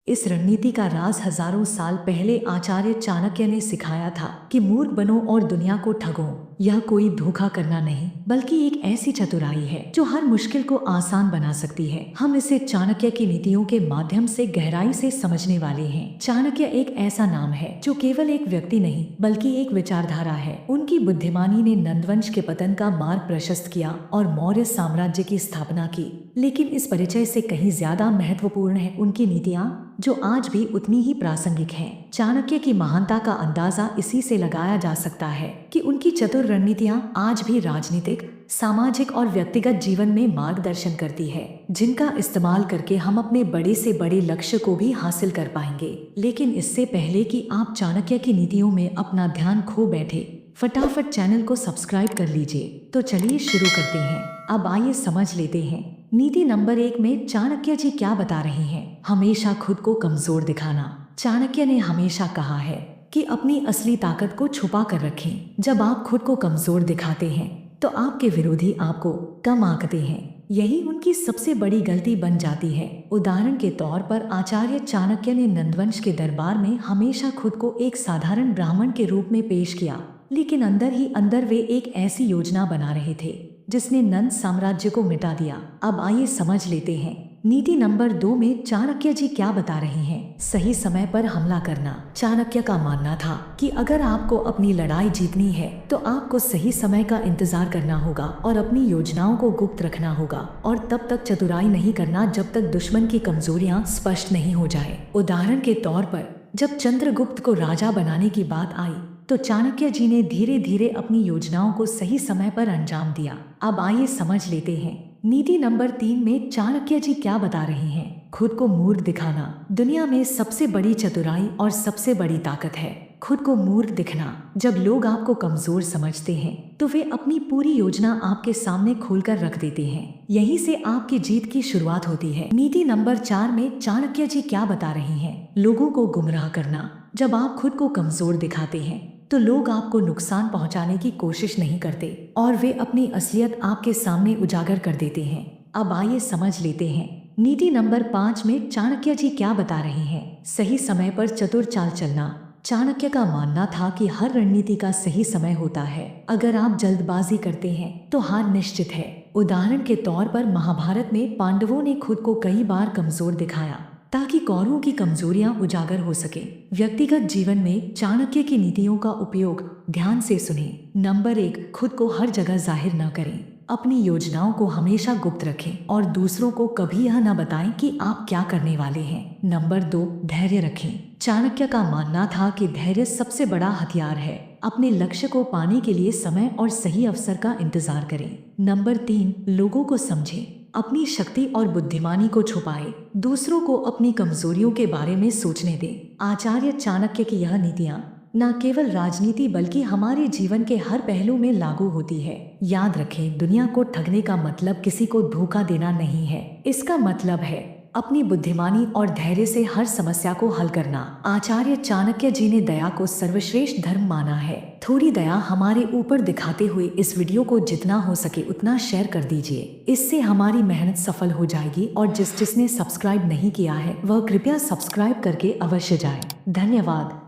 इस रणनीति का राज हजारों साल पहले आचार्य चाणक्य ने सिखाया था कि मूर्ख बनो और दुनिया को ठगो। यह कोई धोखा करना नहीं बल्कि एक ऐसी चतुराई है जो हर मुश्किल को आसान बना सकती है। हम इसे चाणक्य की नीतियों के माध्यम से गहराई से समझने वाले हैं। चाणक्य एक ऐसा नाम है जो केवल एक व्यक्ति नहीं बल्कि एक विचारधारा है। उनकी बुद्धिमानी ने नंदवंश के पतन का मार्ग प्रशस्त किया और मौर्य साम्राज्य की स्थापना की। लेकिन इस परिचय से कहीं ज्यादा महत्वपूर्ण है उनकी नीतियां जो आज भी उतनी ही प्रासंगिक हैं। चाणक्य की महानता का अंदाजा इसी से लगाया जा सकता है कि उनकी चतुर रणनीतियां आज भी राजनीतिक, सामाजिक और व्यक्तिगत जीवन में मार्गदर्शन करती है, जिनका इस्तेमाल करके हम अपने बड़े से बड़े लक्ष्य को भी हासिल कर पाएंगे। लेकिन इससे पहले कि आप चाणक्य की नीतियों में अपना ध्यान खो बैठे, फटाफट चैनल को सब्सक्राइब कर लीजिए। तो चलिए शुरू करते हैं। अब आइए समझ लेते हैं नीति नंबर 1 में चाणक्य जी क्या बता रहे हैं। हमेशा खुद को कमजोर दिखाना। चाणक्य ने हमेशा कहा है कि अपनी असली ताकत को छुपा कर रखें। जब आप खुद को कमजोर दिखाते हैं तो आपके विरोधी आपको कम आंकते हैं। यही उनकी सबसे बड़ी गलती बन जाती है। उदाहरण के तौर पर आचार्य चाणक्य ने नंदवंश के दरबार में हमेशा खुद को एक साधारण ब्राह्मण के रूप में पेश किया, लेकिन अंदर ही अंदर वे एक ऐसी योजना बना रहे थे जिसने नंद साम्राज्य को मिटा दिया। अब आइए समझ लेते हैं नीति नंबर 2 में चाणक्य जी क्या बता रहे हैं। सही समय पर हमला करना। चाणक्य का मानना था कि अगर आपको अपनी लड़ाई जीतनी है तो आपको सही समय का इंतजार करना होगा और अपनी योजनाओं को गुप्त रखना होगा, और तब तक चतुराई नहीं करना जब तक दुश्मन की कमजोरियां स्पष्ट नहीं हो जाए। उदाहरण के तौर पर जब चंद्रगुप्त को राजा बनाने की बात आई तो चाणक्य जी ने धीरे धीरे अपनी योजनाओं को सही समय पर अंजाम दिया। अब आइए समझ लेते हैं नीति नंबर 3 में चाणक्य जी क्या बता रहे हैं। खुद को मूर्ख दिखाना। दुनिया में सबसे बड़ी चतुराई और सबसे बड़ी ताकत है खुद को मूर्ख दिखना। जब लोग आपको कमजोर समझते हैं तो वे अपनी पूरी योजना आपके सामने खोलकर रख देते हैं। यहीं से आपकी जीत की शुरुआत होती है। नीति नंबर 4 में चाणक्य जी क्या बता रहे हैं। लोगों को गुमराह करना। जब आप खुद को कमजोर दिखाते हैं तो लोग आपको नुकसान पहुंचाने की कोशिश नहीं करते और वे अपनी असलियत आपके सामने उजागर कर देते हैं। अब आइए समझ लेते हैं नीति नंबर 5 में चाणक्य जी क्या बता रहे हैं। सही समय पर चतुर चाल चलना। चाणक्य का मानना था कि हर रणनीति का सही समय होता है। अगर आप जल्दबाजी करते हैं तो हार निश्चित है। उदाहरण के तौर पर महाभारत में पांडवों ने खुद को कई बार कमजोर दिखाया ताकि कौरवों की कमजोरियां उजागर हो सके। व्यक्तिगत जीवन में चाणक्य की नीतियों का उपयोग ध्यान से सुनें। नंबर 1, खुद को हर जगह जाहिर न करें। अपनी योजनाओं को हमेशा गुप्त रखें और दूसरों को कभी यह न बताएं कि आप क्या करने वाले हैं। नंबर 2, धैर्य रखें। चाणक्य का मानना था कि धैर्य सबसे बड़ा हथियार है। अपने लक्ष्य को पाने के लिए समय और सही अवसर का इंतजार करें। नंबर 3, लोगों को समझें। अपनी शक्ति और बुद्धिमानी को छुपाए। दूसरों को अपनी कमजोरियों के बारे में सोचने दें। आचार्य चाणक्य की यह नीतियां न केवल राजनीति बल्कि हमारे जीवन के हर पहलू में लागू होती है। याद रखें, दुनिया को ठगने का मतलब किसी को धोखा देना नहीं है। इसका मतलब है अपनी बुद्धिमानी और धैर्य से हर समस्या को हल करना। आचार्य चाणक्य जी ने दया को सर्वश्रेष्ठ धर्म माना है। थोड़ी दया हमारे ऊपर दिखाते हुए इस वीडियो को जितना हो सके उतना शेयर कर दीजिए। इससे हमारी मेहनत सफल हो जाएगी और जिसने सब्सक्राइब नहीं किया है वह कृपया सब्सक्राइब करके अवश्य जाए। धन्यवाद।